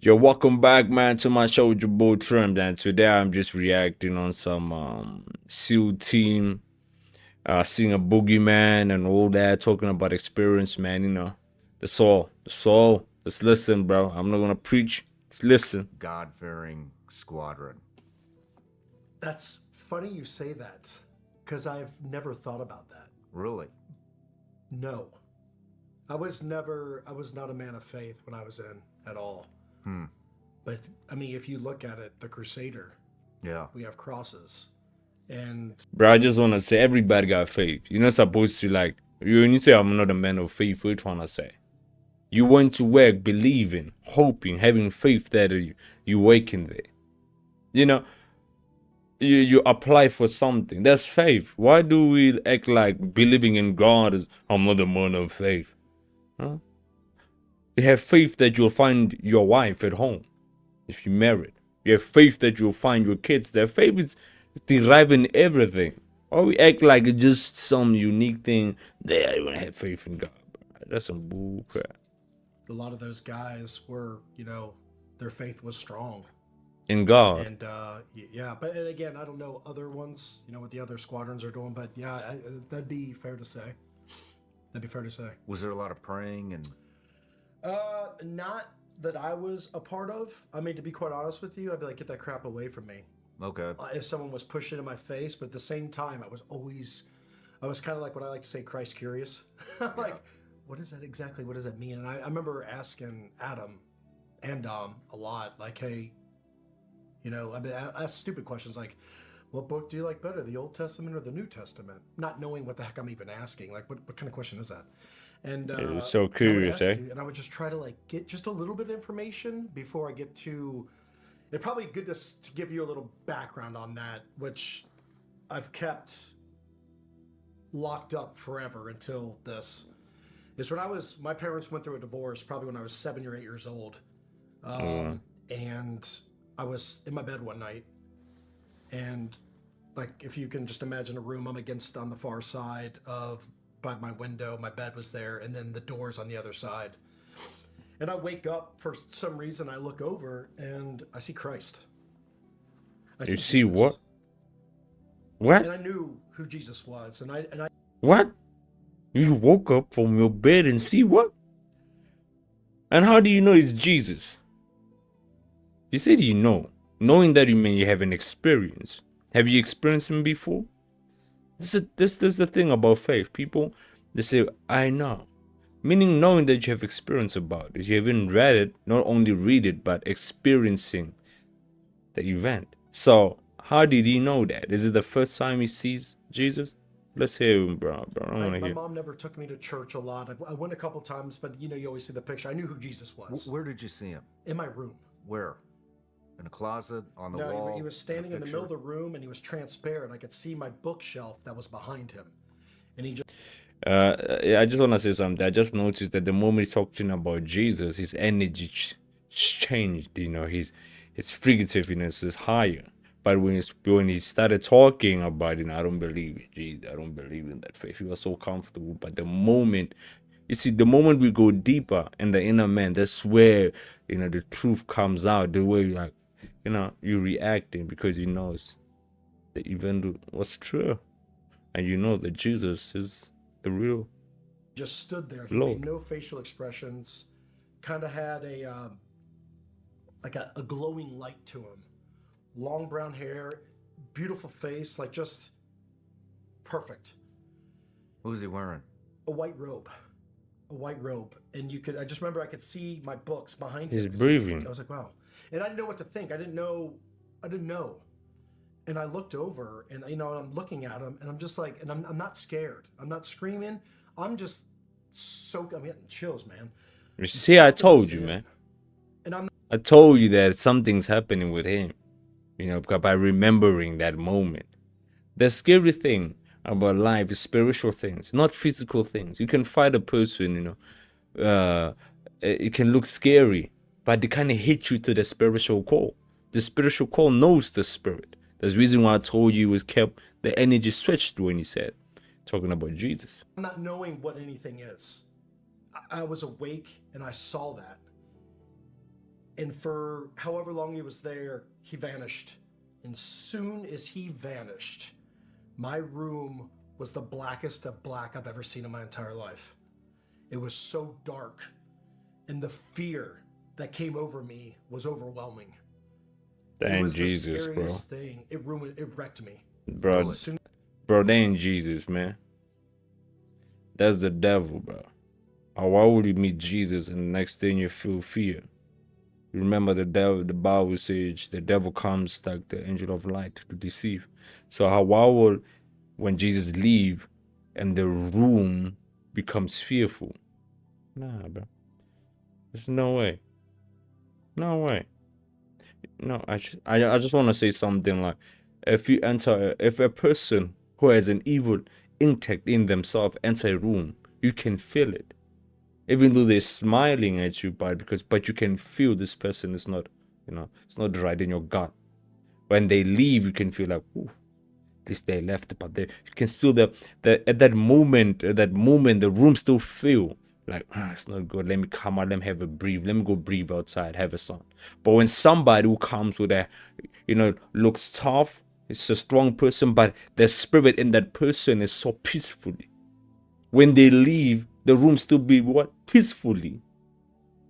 Yo, welcome back, man, to my show with your boy Trim. And today I'm just reacting on some SEAL team, seeing a boogeyman and all that, talking about experience, man. You know, that's all. That's all. Let's listen, bro. I'm not gonna preach. Let's listen. God-fearing squadron. That's funny you say that, because I've never thought about that. Really? No. I was not a man of faith when I was in at all. But, I mean, if you look at it, the Crusader, Yeah. we have crosses. And Bro, I just wanna say everybody got faith. You're not supposed to like when you say I'm not a man of faith, what you trying to say? You went to work believing, hoping, having faith that you waken there. You know, you apply for something. That's faith. Why do we act like believing in God is I'm not a man of faith? Huh? You have faith that you'll find your wife at home if you married. You have faith that you'll find your kids there. Faith is deriving everything. Or we act like it's just some unique thing. There, you want to have faith in God. Bro. That's some bull crap. a lot of those guys were, their faith was strong. In God. And, yeah, but and again, I don't know other ones, what the other squadrons are doing, but yeah, that'd be fair to say. That'd be fair to say. Was there a lot of praying and... Not that I was a part of. I mean, to be quite honest with you, I'd be like, get that crap away from me. Okay. If someone was pushing in my face, but at the same time, I was kind of like what I like to say, Christ curious. Like, what is that exactly? What does that mean? And I remember asking Adam and a lot, like, hey, I mean, I ask stupid questions like, what book do you like better, the Old Testament or the New Testament? Not knowing what the heck I'm even asking. Like, what kind of question is that? And It was so I would curious, ask eh? you, and I would just try to like get just a little bit of information before I get to. It's probably good to give you a little background on that, which I've kept locked up forever until this. Is when my parents went through a divorce, probably when I was 7 or 8 years old, and I was in my bed one night, and like if you can just imagine a room, I'm against on the far side of by my window, my bed was there, and then the doors on the other side. And I wake up for some reason, I look over and I see Christ. You see Jesus. what? What? And I knew who Jesus was, and I What? You woke up from your bed and see what? And how do you know it's Jesus? You said you know. Knowing that you mean you have an experience. Have you experienced him before? This is the thing about faith. People, they say, I know. Meaning knowing that you have experience about it. You haven't read it, not only read it, but experiencing the event. So, how did he know that? Is it the first time he sees Jesus? Let's hear him, bro. I want to my hear. mom never took me to church a lot. I went a couple times, but you always see the picture. I knew who Jesus was Where did you see him? in my room. Where? In a closet? On the No, wall? he was standing in the middle of picture? the room, and he was transparent. I could see my bookshelf that was behind him, and he just I just want to say something. I just noticed that the moment he's talking about Jesus, his energy changed. His fugitiveness is higher. But when he started talking about it, I don't believe it. Jesus, I don't believe in that faith. He was so comfortable. But the moment, you see, the moment we go deeper in the inner man, that's where the truth comes out. The way you're reacting because he knows the event was true, and you know that Jesus is the real just stood there. He Lord. made no facial expressions. Kind of had like a glowing light to him. Long brown hair, beautiful face, like just perfect. What was he wearing? A white robe. And I just remember I could see my books behind He's him. breathing. I was like, wow. And I didn't know what to think. I didn't know. And I looked over and, I'm looking at him and I'm just like, and I'm not scared. I'm not screaming. I'm just I'm getting chills, man. You see, I told you, in. man. And I told you that something's happening with him. Because by remembering that moment. The scary thing about life is spiritual things, not physical things. You can fight a person, it can look scary, but they kind of hit you to the spiritual core. The spiritual core knows the spirit. That's the reason why I told you it was kept, the energy switched when he said, talking about Jesus. I'm not knowing what anything is. I was awake and I saw that. And for however long he was there, he vanished. And soon as he vanished, my room was the blackest of black I've ever seen in my entire life. It was so dark, and the fear that came over me was overwhelming. It That ain't was Jesus, the bro. scariest thing. It wrecked me. Bro, bro, that ain't Jesus, man. That's the devil, bro. Or why would you meet Jesus and the next thing you feel fear? You remember the devil, the Bible says the devil comes like the angel of light to deceive. So why would, when Jesus leave and the room becomes fearful? Nah, bro. There's no way. No way. No, I just want to say something like, if a person who has an evil intellect in themselves enter a room, you can feel it. Even though they're smiling at you, but you can feel this person is not, it's not right in your gut. When they leave, you can feel like, ooh, at least they left, but you can still at that moment, the room still feel like, it's not good. Let me come out, let me have a breathe, let me go breathe outside, have a sun. But when somebody who comes with looks tough, it's a strong person, but the spirit in that person is so peacefully. When they leave, the room still be what? Peacefully.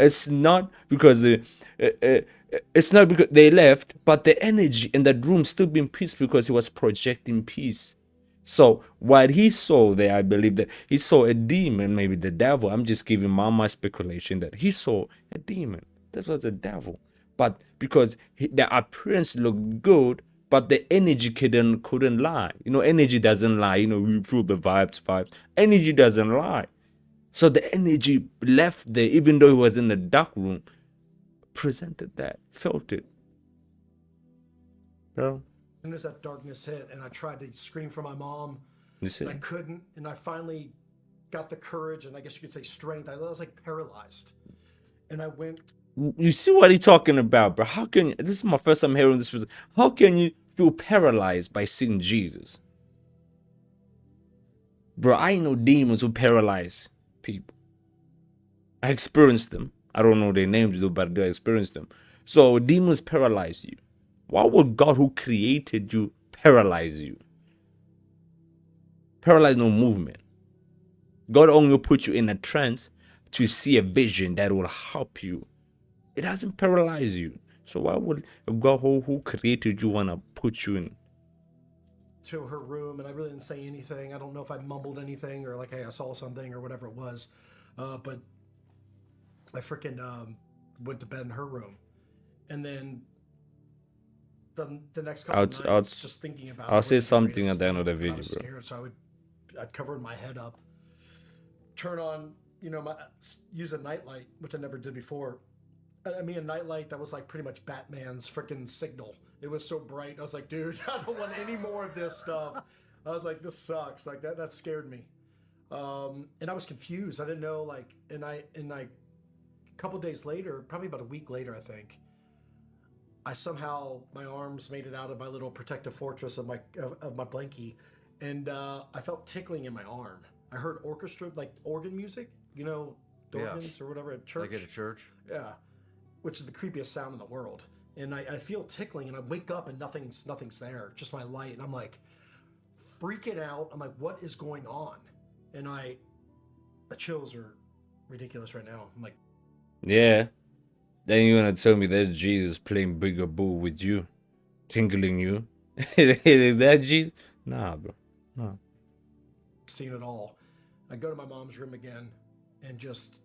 It's not because it's not because they left, but the energy in that room still being peace because he was projecting peace. So what he saw there, I believe that he saw a demon, maybe the devil. I'm just giving my speculation that he saw a demon. That was a devil. But because the appearance looked good, but the energy couldn't lie. Energy doesn't lie. You feel the vibes. Energy doesn't lie. So the energy left there, even though he was in the dark room, presented that, felt it. Bro. As soon as that darkness hit, and I tried to scream for my mom, You see? and I couldn't, and I finally got the courage, and I guess you could say strength. I was like paralyzed. And I went. You see what he's talking about, bro? How can this is my first time hearing this person. How can you feel paralyzed by seeing Jesus? Bro, I know demons who paralyze people. I experienced them. I don't know their names though, but I experienced them. So demons paralyze you. Why would God who created you paralyze you? Paralyze no movement. God only put you in a trance to see a vision that will help you. It doesn't paralyze you. So why would God who created you want to put you in? To her room, and I really didn't say anything. I don't know if I mumbled anything or like, hey, I saw something or whatever it was. But I freaking went to bed in her room. And then the next couple nights, just thinking about it. I'll say something at the end of the video, I was scared, so I'd cover my head up, turn on, use a nightlight, which I never did before. I mean, a nightlight that was like pretty much Batman's freaking signal. It was so bright. I was like, dude, I don't want any more of this stuff. I was like, this sucks. Like that scared me. And I was confused. I didn't know, like, and a couple days later, probably about a week later, I think, I somehow, my arms made it out of my little protective fortress of my blankie, and I felt tickling in my arm. I heard orchestra, like organ music, the organs or whatever at church. Like at a church? Yeah, which is the creepiest sound in the world. And I feel tickling, and I wake up and nothing's there, just my light, and I'm like freaking out. I'm like, what is going on? And the chills are ridiculous right now. I'm like, yeah. Then you're gonna tell me that's Jesus playing bigger boo with you, tingling you. Is that Jesus? Nah, bro. No. Seeing it all. I go to my mom's room again, and just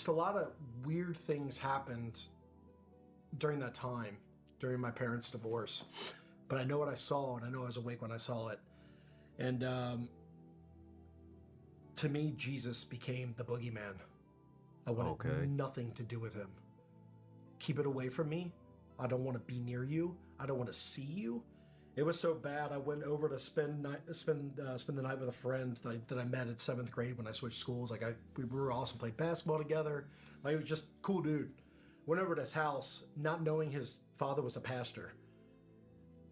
a lot of weird things happened during that time, during my parents' divorce. But I know what I saw, and I know I was awake when I saw it. And to me, Jesus became the boogeyman. I wanted nothing to do with him. Keep it away from me. I don't want to be near you. I don't want to see you. It was so bad. I went over to spend the night with a friend that I met at 7th grade when I switched schools. Like we were awesome, played basketball together. Like, he was just cool dude. Went over to his house, not knowing his father was a pastor,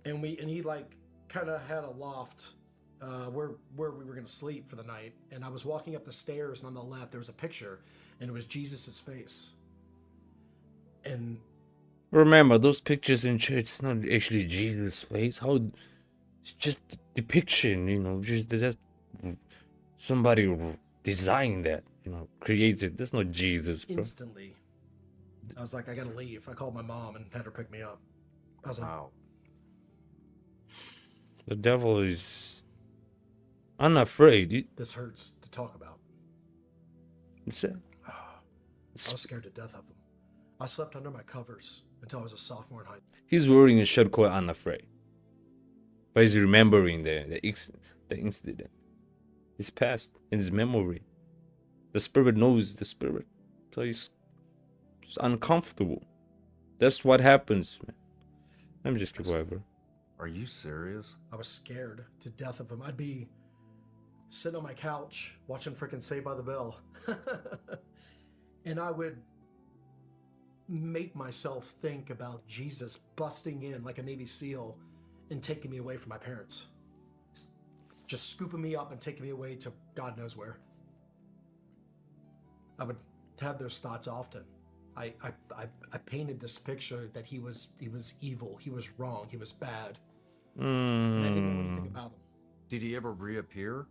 and he like kind of had a loft where we were gonna sleep for the night. And I was walking up the stairs, and on the left there was a picture, and it was Jesus's face. And Remember, those pictures in church, it's not actually Jesus' face. How, it's just depiction, just somebody designed that, created. That's not Jesus, bro. Instantly, I was like, I gotta leave. I called my mom and had her pick me up. I was like, Wow. The devil is unafraid. this hurts to talk about. It's a- I was scared to death of him. I slept under my covers until I was a sophomore in high school. He's wearing a shirt called Unafraid. But he's remembering the incident. His past, in his memory. The spirit knows the spirit. So he's uncomfortable. That's what happens, man. Let me just keep quiet, bro. Are you serious? I was scared to death of him. I'd be sitting on my couch watching frickin' Saved by the Bell. And I would make myself think about Jesus busting in like a Navy SEAL and taking me away from my parents. Just scooping me up and taking me away to God knows where. I would have those thoughts often. I painted this picture that he was evil, he was wrong, he was bad. And I didn't know anything about him. Did he ever reappear?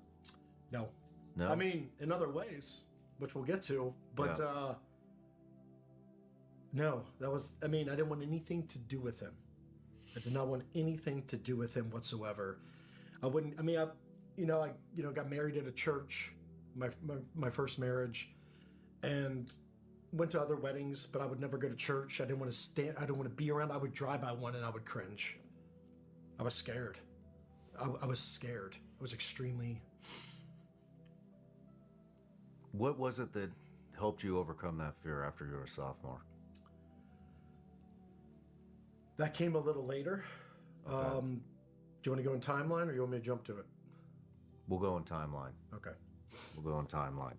No. No. I mean, in other ways, which we'll get to, but no, that was, I didn't want anything to do with him. I did not want anything to do with him whatsoever. I wouldn't, I got married at a church, my first marriage, and went to other weddings, but I would never go to church. I didn't want to be around. I would drive by one and I would cringe. I was scared. I was scared. I was extremely. What was it that helped you overcome that fear after you were a sophomore? That came a little later. Do you want to go in timeline or you want me to jump to it? We'll go in timeline. Okay. We'll go in timeline.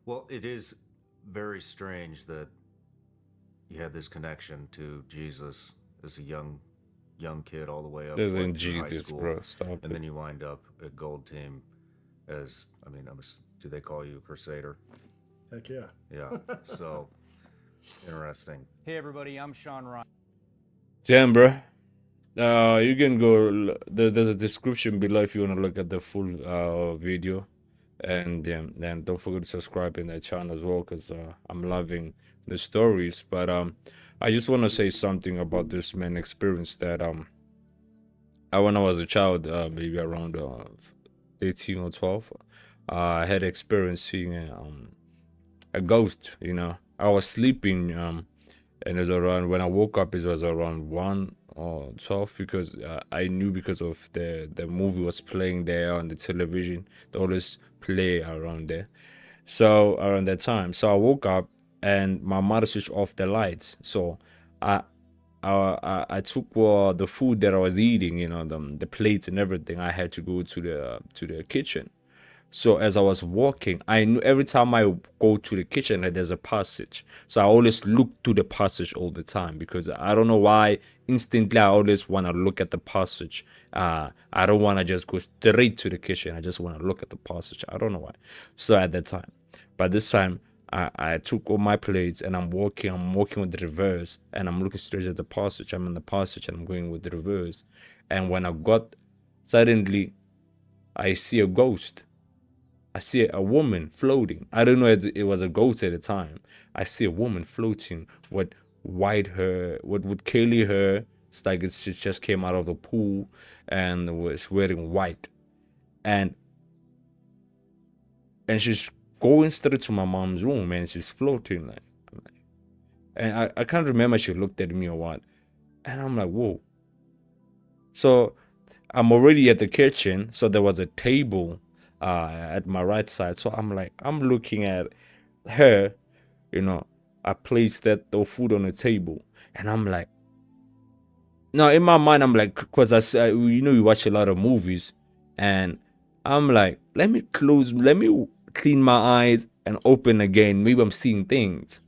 Well, it is very strange that you had this connection to Jesus as a young kid all the way up There's to in high Jesus, school, bro. Stop and it. then you wind up at Gold Team as, do they call you a Crusader? Heck yeah. Yeah. So interesting. Hey everybody, I'm Sean Ryan. Damn, bro. You can go. There's a description below if you want to look at the full video, and then don't forget to subscribe in that channel as well, because I'm loving the stories. But I just want to say something about this man experience that when I was a child, maybe around 18 or 12, I had experiencing a ghost. I was sleeping, and it was around, when I woke up, it was around 1 or 12, because I knew, because of the movie was playing there on the television. They always play around there. So around that time, so I woke up and my mother switched off the lights. So I took the food that I was eating, the plates and everything. I had to go to the kitchen. So as I was walking, I knew every time I go to the kitchen that there's a passage. So I always look to the passage all the time, because I don't know why. Instantly, I always want to look at the passage. I don't want to just go straight to the kitchen. I just want to look at the passage. I don't know why. So at that time, but this time, I took all my plates and I'm walking with the reverse, and I'm looking straight at the passage. I'm in the passage and I'm going with the reverse. And when I got, suddenly, I see a ghost. I see a woman floating. I don't know if it was a ghost at the time. I see a woman floating with white hair, with curly hair. It's like she just came out of the pool and was wearing white. And she's going straight to my mom's room, and she's floating like. And I can't remember she looked at me or what. And I'm like, whoa. So I'm already at the kitchen. So there was a table at my right side. So I'm looking at her, I placed the food on the table, and I'm like, now in my mind, I'm like, because you watch a lot of movies, and I'm like, let me clean my eyes and open again. Maybe I'm seeing things.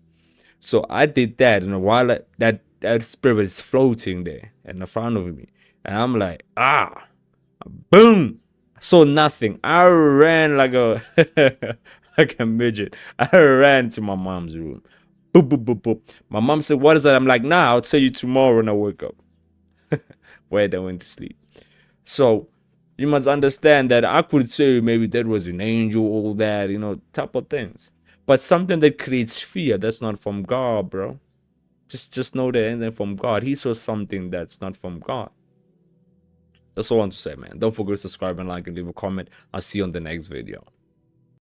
So I did that, and while that spirit is floating there in the front of me, and I'm like, boom. I saw nothing. I ran like a like a midget. I ran to my mom's room. Boop, boop, boop, boop. My mom said, what is that? I'm like, nah, I'll tell you tomorrow when I wake up. Where they went to sleep. So you must understand that I could say maybe that was an angel, all that, type of things. But something that creates fear, that's not from God, bro. Just know that anything from God. He saw something that's not from God. That's all I want to say, man. Don't forget to subscribe and like and leave a comment. I'll see you on the next video.